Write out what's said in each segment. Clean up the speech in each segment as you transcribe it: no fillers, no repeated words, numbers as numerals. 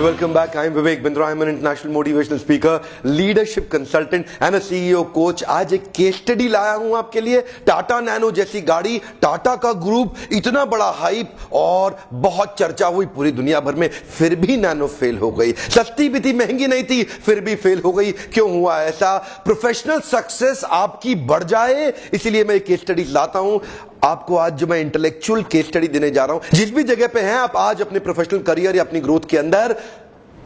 welcome back. I'm Vivek Bindra. I'm an international motivational speaker, leadership consultant and a CEO coach. आज एक case study लाया हूं आपके लिए। टाटा नैनो जैसी गाड़ी, टाटा का ग्रुप, इतना बड़ा हाइप और बहुत चर्चा हुई पूरी दुनिया भर में, फिर भी नैनो फेल हो गई। सस्ती भी थी, महंगी नहीं थी, फिर भी फेल हो गई। क्यों हुआ ऐसा? प्रोफेशनल सक्सेस आपकी बढ़ जाए, इसीलिए मैं एक केस स्टडी लाता हूं आपको। आज जो मैं इंटेलेक्चुअल केस स्टडी देने जा रहा हूं, जिस भी जगह पे हैं आप आज अपने प्रोफेशनल करियर या अपनी ग्रोथ के अंदर,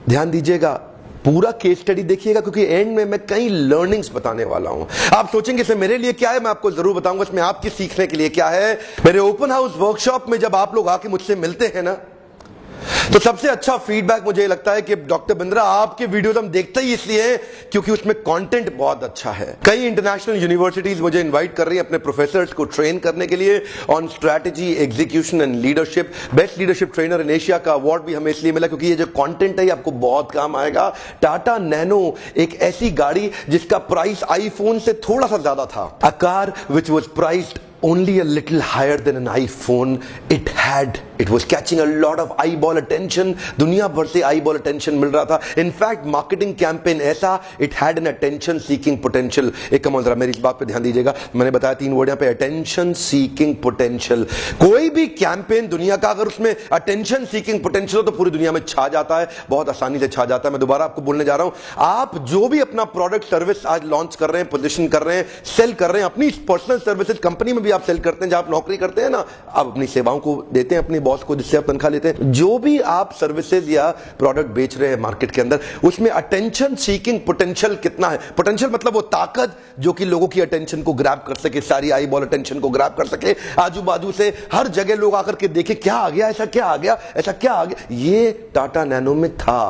ध्यान दीजिएगा, पूरा केस स्टडी देखिएगा, क्योंकि एंड में मैं कई लर्निंग्स बताने वाला हूं। आप सोचेंगे इसमें मेरे लिए क्या है, मैं आपको जरूर बताऊंगा इसमें आपके सीखने के लिए क्या है। मेरे ओपन हाउस वर्कशॉप में जब आप लोग आके मुझसे मिलते हैं ना, तो सबसे अच्छा फीडबैक मुझे लगता है कि डॉक्टर बिंद्रा आपके वीडियोस हम देखते ही इसलिए हैं क्योंकि उसमें कंटेंट बहुत अच्छा है। कई इंटरनेशनल यूनिवर्सिटीज मुझे इनवाइट कर रही हैं अपने प्रोफेसर्स को ट्रेन करने के लिए on strategy, execution and leadership. Best leadership trainer in Asia का अवार्ड भी हमें इसलिए मिला क्योंकि ये जो कंटेंट है आपको बहुत काम आएगा। टाटा नैनो एक ऐसी गाड़ी जिसका प्राइस आईफोन से थोड़ा सा ज्यादा था। A car which was priced only a little higher than an iPhone. It was catching a lot of eyeball attention. दुनिया भर से eyeball attention मिल रहा था। In fact, marketing campaign ऐसा, it had an attention seeking potential. एक कमाल, जरा मेरी इस बात पे ध्यान दीजिएगा। मैंने बताया 3 वर्ड यहाँ पे, attention seeking potential। कोई भी कैंपेन दुनिया का अगर उसमें attention seeking potential हो तो पूरी दुनिया में छा जाता है, बहुत आसानी से छा जाता है। मैं दोबारा आपको बोलने जा रहा हूं, आप जो भी अपना प्रोडक्ट सर्विस आज लॉन्च कर रहे हैं, पोजिशन कर रहे हैं, सेल कर रहे हैं, अपनी पर्सनल सर्विसेज कंपनी में आप सेल करते हैं, जहां आप नौकरी करते हैं ना, आप अपनी सेवाओं को देते हैं अपने बॉस को, जिससे आप तनख्वाह लेते हैं। जो भी आप सर्विसेज या प्रोडक्ट बेच रहे हैं मार्केट के अंदर, उसमें अटेंशन सीकिंग पोटेंशियल कितना है? पोटेंशियल मतलब वो ताकत जो कि लोगों की अटेंशन को ग्रैब कर सके, सारी आई बॉल अटेंशन को ग्रैब कर सके, आजू बाजू से हर जगह लोग आकर के देखे क्या आ गया, ऐसा क्या आ गया, ऐसा क्या आ गया। ये टाटा नैनो में था।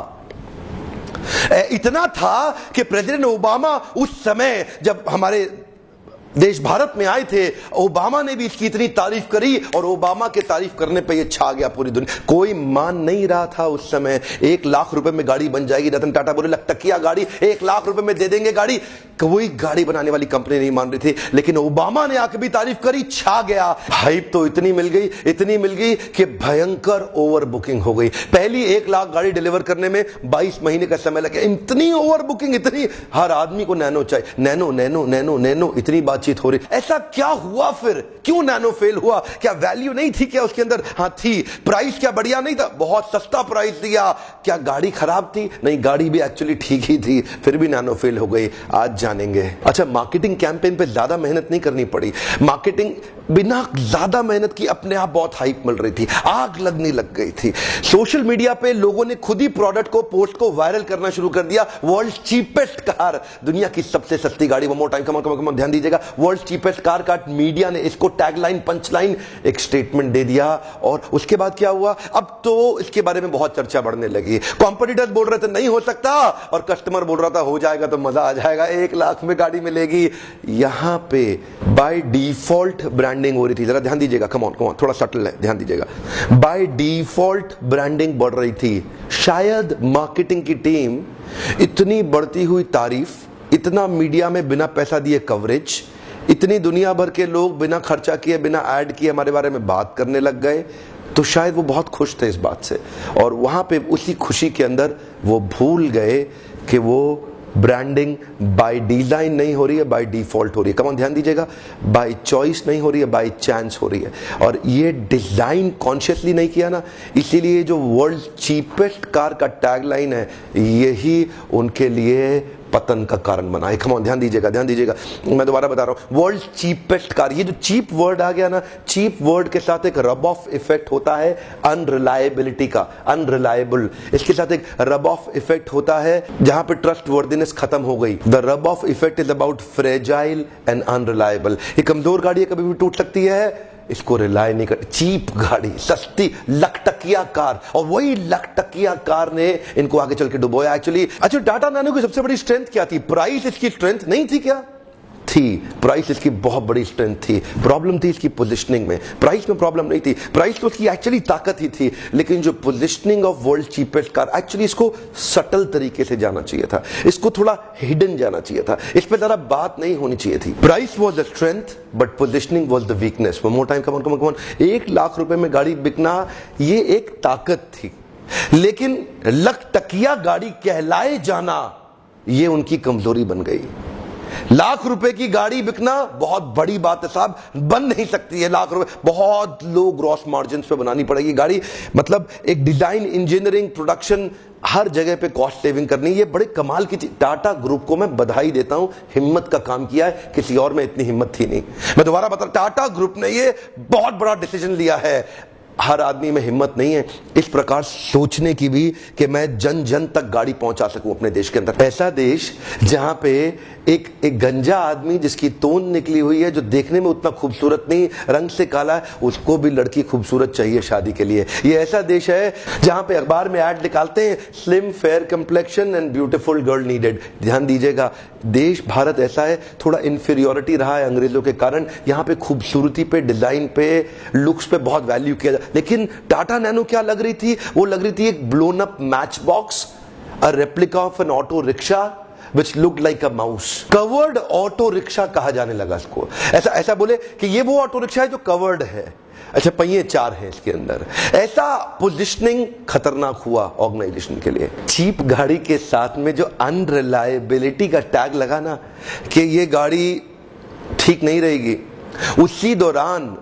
इतना था कि प्रेसिडेंट ओबामा उस समय जब हमारे देश भारत में आए थे, ओबामा ने भी इसकी इतनी तारीफ करी और ओबामा के तारीफ करने पे ये छा गया पूरी दुनिया। कोई मान नहीं रहा था उस समय 1 लाख रुपए में गाड़ी बन जाएगी। रतन टाटा बोले लखटकिया गाड़ी 1 लाख रुपए में दे देंगे गाड़ी। कोई गाड़ी बनाने वाली कंपनी नहीं मान रही थी, लेकिन ओबामा ने आके भी तारीफ करी, छा गया। हाइप तो इतनी मिल गई कि भयंकर ओवर बुकिंग हो गई। पहली 1 लाख गाड़ी डिलीवर करने में 22 महीने का समय लगे। इतनी ओवर बुकिंग, इतनी, हर आदमी को नैनो चाहिए, नैनो नैनो नैनो नैनो, इतनी बातचीत हो रही। ऐसा क्या हुआ फिर? क्यों नैनो फेल हुआ? क्या वैल्यू नहीं थी क्या उसके अंदर? हाँ थी। प्राइस क्या बढ़िया नहीं था? बहुत सस्ता प्राइस दिया। क्या गाड़ी खराब थी? नहीं, गाड़ी भी एक्चुअली ठीक ही थी, फिर भी नैनो फेल हो गई। आज जानेंगे। अच्छा, मार्केटिंग कैंपेन पे ज्यादा मेहनत नहीं करनी पड़ी। मार्केटिंग बिना ज्यादा मेहनत की अपने आप बहुत हाइप मिल रही थी, आग लगने लग गई थी। सोशल मीडिया पे लोगों ने खुद ही प्रोडक्ट को, पोस्ट को वायरल करना शुरू कर दिया। वर्ल्ड चीपेस्ट कार, दुनिया की सबसे सस्ती गाड़ी, वो मोर टाइम, कम ध्यान दीजिएगा, वर्ल्ड चीपेस्ट कार का मीडिया ने इसको टैगलाइन, पंचलाइन, एक स्टेटमेंट दे दिया। और उसके बाद क्या हुआ? अब तो इसके बारे में बहुत चर्चा बढ़ने लगी। कॉम्पिटिटर्स बोल रहे थे नहीं हो सकता, और कस्टमर बोल रहा था हो जाएगा तो मजा आ जाएगा, 1 लाख में गाड़ी मिलेगी। यहां पे बाय डिफॉल्ट ब्रांडिंग हो रही थी। जरा ध्यान दीजिएगा, कम ऑन, थोड़ा सटल है, ध्यान दीजिएगा। बाय डिफॉल्ट ब्रांडिंग बढ़ रही थी। शायद मार्केटिंग की टीम इतनी बढ़ती हुई तारीफ, इतना मीडिया में बिना पैसा दिए कवरेज, इतनी दुनिया भर के लोग बिना खर्चा किए, बिना ऐड किए हमारे बारे में बात करने लग गए, तो शायद वो बहुत खुश थे इस बात से। और वहां पे उसी खुशी के अंदर वो भूल गए कि वो ब्रांडिंग बाय डिजाइन नहीं हो रही है, बाय डिफॉल्ट हो रही है। कम ऑन, ध्यान दीजिएगा, बाय चॉइस नहीं हो रही है, बाय चांस हो रही है। और ये डिजाइन कॉन्शियसली नहीं किया ना, इसीलिए जो वर्ल्ड चीपेस्ट कार का टैगलाइन है, यही उनके लिए पतन का कारण बना है। कम ऑन, ध्यान दीजिएगा, मैं दोबारा बता रहा हूं, वर्ल्ड चीपेस्ट कार। ये जो चीप वर्ड आ गया ना, चीप वर्ड के साथ एक रब ऑफ इफेक्ट होता है अनरिलायबिलिटी का, अनरिलायबल। इसके साथ एक रब ऑफ इफेक्ट होता है जहां पे ट्रस्ट वर्दीनेस खत्म हो गई। The rub off effect is about fragile and unreliable. ये कमजोर गाड़ी है, कभी भी टूट सकती है, इसको रिलाय नहीं कर। चीप गाड़ी, सस्ती लखटकिया कार, और वही लखटकिया कार ने इनको आगे चल के डुबोया एक्चुअली। अच्छा, टाटा नैनो की सबसे बड़ी स्ट्रेंथ क्या थी? प्राइस इसकी स्ट्रेंथ नहीं थी क्या? थी। प्राइस इसकी बहुत बड़ी स्ट्रेंथ थी। प्रॉब्लम थी इसकी पोजिशनिंग में। प्राइस में प्रॉब्लम नहीं थी, प्राइस तो उसकी एक्चुअली ताकत ही थी, लेकिन जो positioning of world cheapest car, actually इसको सटल तरीके से जाना चाहिए था, इसको थोड़ा हिडन जाना चाहिए था, इस पर ज्यादा बात नहीं होनी चाहिए थी। Price was the strength but positioning was the weakness. More time, come on. 1 lakh रुपए में गाड़ी बिकना ये एक ताकत थी, लेकिन लखटकिया गाड़ी कहलाए जाना ये उनकी कमजोरी बन गई। लाख रुपए की गाड़ी बिकना बहुत बड़ी बात है साहब, बन नहीं सकती है। लाख रुपए बहुत लो ग्रॉस मार्जिन पे बनानी पड़ेगी गाड़ी, मतलब एक डिजाइन, इंजीनियरिंग, प्रोडक्शन, हर जगह पे कॉस्ट सेविंग करनी, ये बड़े कमाल की चीज। टाटा ग्रुप को मैं बधाई देता हूं, हिम्मत का काम किया है, किसी और में इतनी हिम्मत थी नहीं। मैं दोबारा बता, टाटा ग्रुप ने ये बहुत बड़ा डिसीजन लिया है। हर आदमी में हिम्मत नहीं है इस प्रकार सोचने की भी कि मैं जन जन तक गाड़ी पहुंचा सकूं अपने देश के अंदर। ऐसा देश जहां पे एक गंजा आदमी जिसकी तोन निकली हुई है, जो देखने में उतना खूबसूरत नहीं, रंग से काला है, उसको भी लड़की खूबसूरत चाहिए शादी के लिए। ये ऐसा देश है जहां पे अखबार में ऐड निकालते हैं, slim fair complexion and beautiful girl needed. ध्यान दीजिएगा, देश भारत ऐसा है, थोड़ा इंफीरियोरिटी रहा है अंग्रेजों के कारण, यहां पे खूबसूरती पे, डिजाइन पे, लुक्स पे बहुत वैल्यू किया जाता। लेकिन टाटा नैनो क्या लग रही थी? वो लग रही थी एक blown up match box, a replica of N auto rickshaw which looked like a mouse। Covered auto rickshaw कहा जाने लगा इसको। ऐसा बोले कि ये वो ऑटो रिक्शा है जो कवर्ड है, अच्छा पहिए 4 हैं इसके अंदर। ऐसा पोजिशनिंग खतरनाक हुआ ऑर्गेनाइजेशन के लिए। चीप गाड़ी के साथ में जो अनरिलायबिलिटी का टैग लगा ना कि ये गाड़ी ठीक नहीं रहेगी, उसी दौरान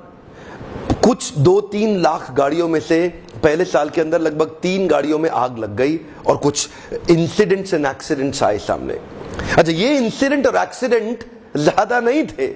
कुछ 2-3 लाख गाड़ियों में से पहले साल के अंदर लगभग 3 गाड़ियों में आग लग गई और कुछ इंसिडेंट्स एंड एक्सीडेंट्स आए सामने। अच्छा, ये इंसिडेंट और एक्सीडेंट ज्यादा नहीं थे,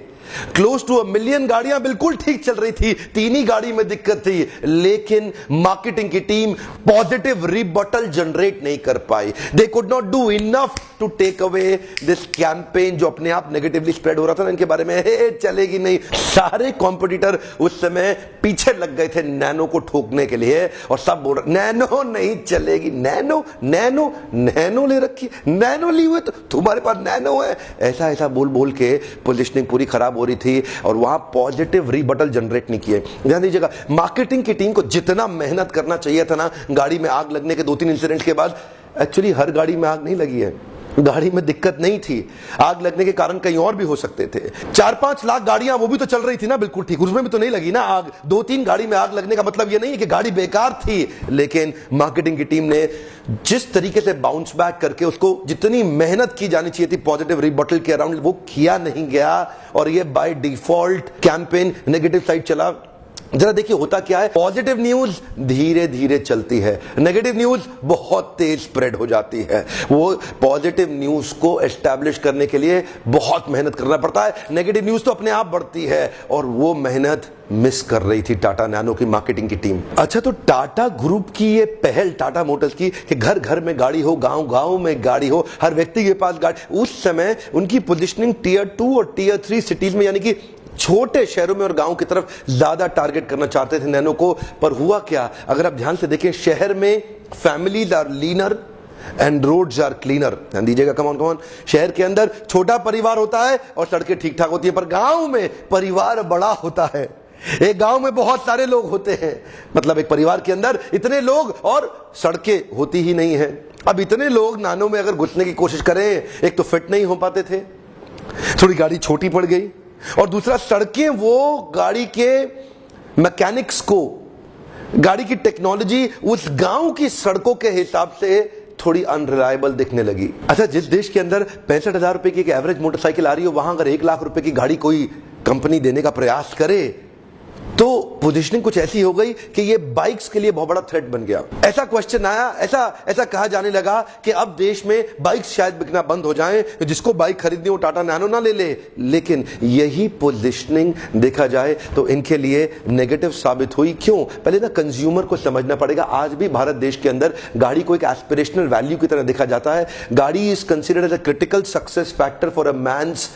क्लोज टू 1 मिलियन गाड़ियां बिल्कुल ठीक चल रही थी, 3 ही गाड़ी में दिक्कत थी, लेकिन मार्केटिंग की टीम पॉजिटिव रिबटल जनरेट नहीं कर पाई। They could not do enough to take away this campaign जो अपने आप नेगेटिवली स्प्रेड हो रहा था ना इनके बारे में, हे चलेगी नहीं। सारे कॉम्पिटिटर उस समय पीछे लग गए थे नैनो को ठोकने के लिए और सब बोल रहे नैनो नहीं चलेगी, नैनो नैनो नैनो ले रखी, नैनो ली हुई तो तुम्हारे पास नैनो है, ऐसा बोल बोल के पोजीशनिंग पूरी खराब हो रही थी और वहां पॉजिटिव रिबटल जनरेट नहीं किए। ध्यान दीजिएगा, मार्केटिंग की टीम को जितना मेहनत करना चाहिए था ना गाड़ी में आग लगने के 2-3 इंसिडेंट के बाद, एक्चुअली हर गाड़ी में आग नहीं लगी है, गाड़ी में दिक्कत नहीं थी, आग लगने के कारण कहीं और भी हो सकते थे। 4-5 लाख गाड़ियां वो भी तो चल रही थी ना बिल्कुल ठीक, उसमें भी तो नहीं लगी ना आग। 2-3 गाड़ी में आग लगने का मतलब ये नहीं है कि गाड़ी बेकार थी, लेकिन मार्केटिंग की टीम ने जिस तरीके से बाउंस बैक करके उसको जितनी मेहनत की जानी चाहिए थी पॉजिटिव रिबटल के अराउंड, वो किया नहीं गया और ये by default campaign negative side चला। जरा देखिए होता क्या है, पॉजिटिव न्यूज धीरे धीरे चलती है, नेगेटिव न्यूज बहुत तेज स्प्रेड हो जाती है। वो पॉजिटिव न्यूज को एस्टैब्लिश करने के लिए बहुत मेहनत करना पड़ता है, नेगेटिव न्यूज तो अपने आप बढ़ती है और वो मेहनत मिस कर रही थी टाटा नैनो की मार्केटिंग की टीम। अच्छा, तो टाटा ग्रुप की ये पहल टाटा मोटर्स की कि घर घर में गाड़ी हो, गांव गांव में गाड़ी हो, हर व्यक्ति के पास गाड़ी, उस समय उनकी पोजीशनिंग टियर 2 और टियर 3 सिटीज में, यानी कि छोटे शहरों में और गांव की तरफ ज्यादा टारगेट करना चाहते थे नैनो को। पर हुआ क्या, अगर आप ध्यान से देखें, शहर में families are leaner and roads are cleaner. ध्यान दीजिएगा, कमॉन, शहर के अंदर छोटा परिवार होता है और सड़कें ठीक ठाक होती है, पर गांव में परिवार बड़ा होता है। एक गांव में बहुत सारे लोग होते हैं, मतलब एक परिवार के अंदर इतने लोग और सड़कें होती ही नहीं है। अब इतने लोग नानो में अगर घुसने की कोशिश करें, एक तो फिट नहीं हो पाते थे, थोड़ी गाड़ी छोटी पड़ गई, और दूसरा सड़कें वो गाड़ी के मैकेनिक्स को, गाड़ी की टेक्नोलॉजी उस गांव की सड़कों के हिसाब से थोड़ी अनरिलायबल दिखने लगी। अच्छा, जिस देश के अंदर 65,000 रुपए की एक एवरेज मोटरसाइकिल आ रही हो, वहां अगर 1 लाख रुपए की गाड़ी कोई कंपनी देने का प्रयास करे तो पोजीशनिंग कुछ ऐसी हो गई कि ये बाइक्स के लिए बहुत बड़ा थ्रेट बन गया। ऐसा क्वेश्चन आया, ऐसा कहा जाने लगा कि अब देश में बाइक्स शायद बिकना बंद हो जाएं, तो जिसको बाइक खरीदनी हो टाटा नैनो ना ले ले। लेकिन यही पोजीशनिंग देखा जाए तो इनके लिए नेगेटिव साबित हुई। क्यों? पहले ना कंज्यूमर को समझना पड़ेगा। आज भी भारत देश के अंदर गाड़ी को एक एस्पिरेशनल वैल्यू की तरह देखा जाता है। Gaadi is considered as a critical success factor for a man's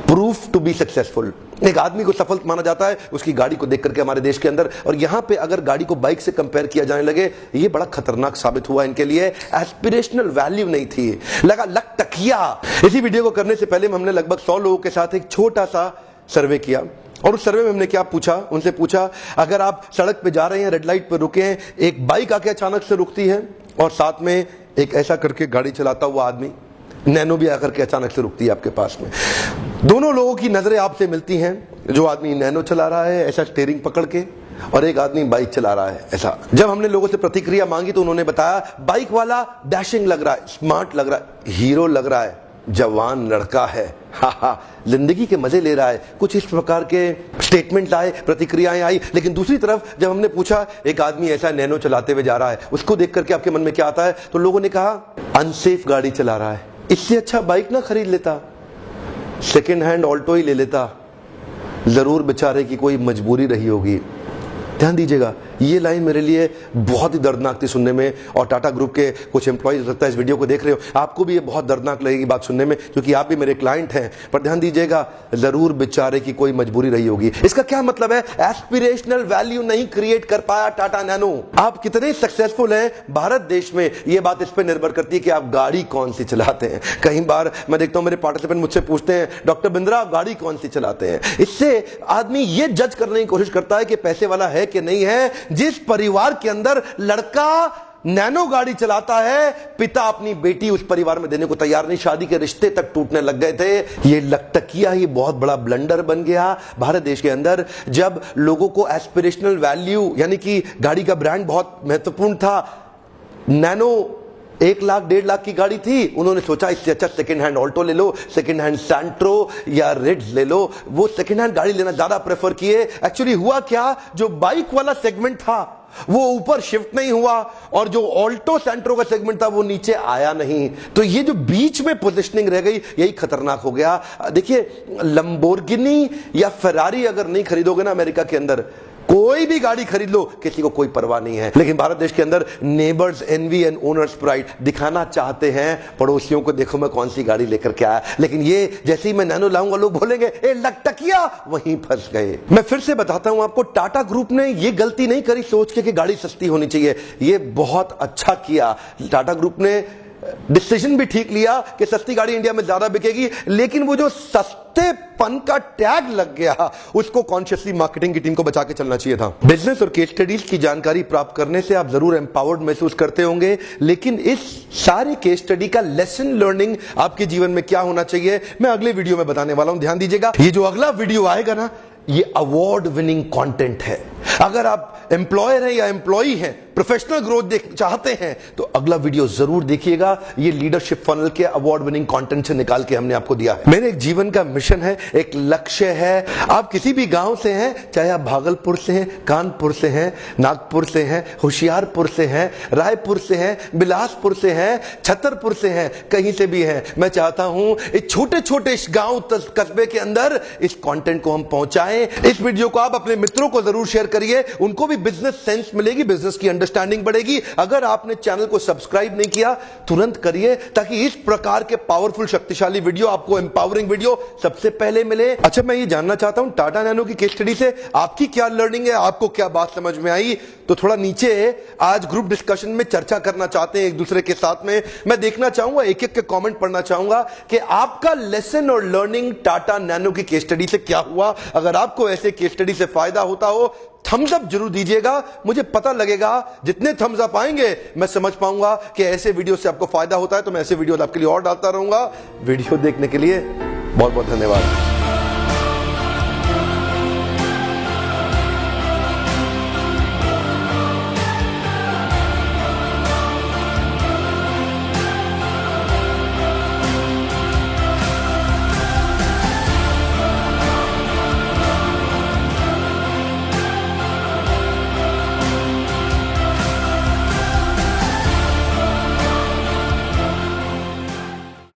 proof to be successful. एक आदमी को सफल माना जाता है उसकी गाड़ी को देख करके हमारे देश के अंदर। और यहां पे अगर गाड़ी को बाइक से कंपेयर किया जाने लगे, ये बड़ा खतरनाक साबित हुआ इनके लिए। एस्पिरेशनल वैल्यू नहीं थी, लगा लखटकिया। इसी वीडियो को करने से पहले हमने लगभग 100 लोगों के साथ एक छोटा सा सर्वे किया और उस सर्वे में हमने क्या पूछा, उनसे पूछा अगर आप सड़क पे जा रहे हैं, रेड लाइट पे रुके हैं, एक बाइक आके अचानक से रुकती है और साथ में एक ऐसा करके गाड़ी चलाता हुआ आदमी, नैनो भी आकर के अचानक से रुकती है आपके पास में, दोनों लोगों की नजरें आपसे मिलती हैं। जो आदमी नैनो चला रहा है ऐसा स्टीयरिंग पकड़ के, और एक आदमी बाइक चला रहा है। ऐसा जब हमने लोगों से प्रतिक्रिया मांगी तो उन्होंने बताया बाइक वाला डैशिंग लग रहा है, स्मार्ट लग रहा है, हीरो लग रहा है, जवान लड़का है, जिंदगी के मजे ले रहा है। कुछ इस प्रकार के स्टेटमेंट आए, प्रतिक्रियाएं आई। लेकिन दूसरी तरफ जब हमने पूछा एक आदमी ऐसा नैनो चलाते हुए जा रहा है, उसको देख करके आपके मन में क्या आता है, तो लोगों ने कहा अनसेफ गाड़ी चला रहा है, इससे अच्छा बाइक ना खरीद लेता, सेकेंड हैंड ऑल्टो ही ले लेता, जरूर बेचारे की कोई मजबूरी रही होगी। ध्यान दीजिएगा, ये लाइन मेरे लिए बहुत ही दर्दनाक थी सुनने में, और टाटा ग्रुप के कुछ एम्प्लॉइज हो सकता है इस वीडियो को देख रहे हो, आपको भी ये बहुत दर्दनाक लगेगी बात सुनने में, क्योंकि आप भी मेरे क्लाइंट हैं। पर ध्यान दीजिएगा, जरूर बेचारे की कोई मजबूरी रही होगी। इसका क्या मतलब है? एस्पिरेशनल वैल्यू नहीं क्रिएट कर पाया टाटा नैनो। आप कितने सक्सेसफुल हैं भारत देश में, ये बात इस पर निर्भर करती है कि आप गाड़ी कौन सी चलाते हैं। कई बार मैं देखता हूं मेरे पार्टिसिपेंट मुझसे पूछते हैं, डॉक्टर बिंद्रा आप गाड़ी कौन सी चलाते हैं? इससे आदमी ये जज करने की कोशिश करता है कि पैसे वाला है कि नहीं है। जिस परिवार के अंदर लड़का नैनो गाड़ी चलाता है, पिता अपनी बेटी उस परिवार में देने को तैयार नहीं, शादी के रिश्ते तक टूटने लग गए थे। ये लकटकिया ही बहुत बड़ा ब्लंडर बन गया भारत देश के अंदर, जब लोगों को एस्पिरेशनल वैल्यू यानी कि गाड़ी का ब्रांड बहुत महत्वपूर्ण था। नैनो 1 लाख 1.5 लाख की गाड़ी थी, उन्होंने सोचा इससे अच्छा सेकंड हैंड ऑल्टो ले लो, सेकंड हैंड सैंट्रो या रिड्स ले लो। वो सेकंड हैंड गाड़ी लेना ज्यादा प्रेफर किए। एक्चुअली हुआ क्या, जो बाइक वाला सेगमेंट था वो ऊपर शिफ्ट नहीं हुआ, और जो ऑल्टो सैंट्रो का सेगमेंट था वो नीचे आया नहीं। तो ये जो बीच में पोजीशनिंग रह गई, यही खतरनाक हो गया। देखिए, लंबोर्गिनी या फेरारी अगर नहीं खरीदोगे ना अमेरिका के अंदर, कोई भी गाड़ी खरीद लो, किसी को कोई परवाह नहीं है। लेकिन भारत देश के अंदर neighbours envy and owners pride दिखाना चाहते हैं पड़ोसियों को, देखो मैं कौन सी गाड़ी लेकर के आया। लेकिन ये जैसे ही मैं नैनो लाऊंगा लोग बोलेंगे ए लकटकिया, वहीं फंस गए। मैं फिर से बताता हूं आपको, टाटा ग्रुप ने ये गलती नहीं करी सोच के कि गाड़ी सस्ती होनी चाहिए। ये बहुत अच्छा किया, टाटा ग्रुप ने डिसीजन भी ठीक लिया कि सस्ती गाड़ी इंडिया में ज्यादा बिकेगी। लेकिन वो जो सस्तेपन का टैग लग गया, उसको कॉन्शियसली मार्केटिंग की टीम को बचा के चलना चाहिए था। बिजनेस और केस स्टडीज की जानकारी प्राप्त करने से आप जरूर एम्पावर्ड महसूस करते होंगे, लेकिन इस सारे केस स्टडी का लेसन लर्निंग आपके जीवन में क्या होना चाहिए, मैं अगले वीडियो में बताने वाला हूं। ध्यान दीजिएगा, ये जो अगला वीडियो आएगा ना, ये अवार्ड विनिंग कंटेंट है। अगर आप एम्प्लॉयर हैं या एम्प्लॉई हैं, प्रोफेशनल ग्रोथ चाहते हैं, तो अगला वीडियो जरूर देखिएगा। ये लीडरशिप फनल के अवार्ड विनिंग कंटेंट से निकाल के हमने आपको दिया है। मेरे एक जीवन का मिशन है, एक लक्ष्य है। आप किसी भी गांव से हैं, चाहे आप भागलपुर से हैं, कानपुर से हैं, नागपुर से हैं, होशियारपुर से हैं, रायपुर से हैं, बिलासपुर से हैं, छतरपुर से हैं, कहीं से भी हैं, मैं चाहता हूं इस छोटे छोटे गांव कस्बे के अंदर इस कंटेंट को हम पहुंचाएं। इस वीडियो को आप अपने मित्रों को जरूर शेयर करिए, उनको भी बिजनेस सेंस मिलेगी, बिजनेस की अंडरस्टैंडिंग बढ़ेगी। अगर आपने चैनल को सब्सक्राइब नहीं किया, तुरंत करिए, ताकि इस प्रकार के पावरफुल शक्तिशाली वीडियो, आपको एम्पावरिंग वीडियो सबसे पहले मिले। अच्छा, मैं ये जानना चाहता हूं टाटा नैनो की केस स्टडी से आपकी क्या लर्निंग है, आपको क्या बात समझ में आई? तो थोड़ा नीचे आज ग्रुप डिस्कशन में चर्चा करना चाहते हैं एक दूसरे के साथ में। मैं देखना चाहूंगा, एक एक के कमेंट पढ़ना चाहूंगा कि आपका लेसन और लर्निंग टाटा नैनो की केस स्टडी से क्या हुआ। अगर आपको ऐसे केस स्टडी से फायदा होता हो, थम्स अप जरूर दीजिएगा। मुझे पता लगेगा, जितने थम्स अप आएंगे मैं समझ पाऊंगा कि ऐसे वीडियो से आपको फायदा होता है, तो मैं ऐसे वीडियो आपके लिए और डालता रहूंगा। वीडियो देखने के लिए बहुत बहुत धन्यवाद।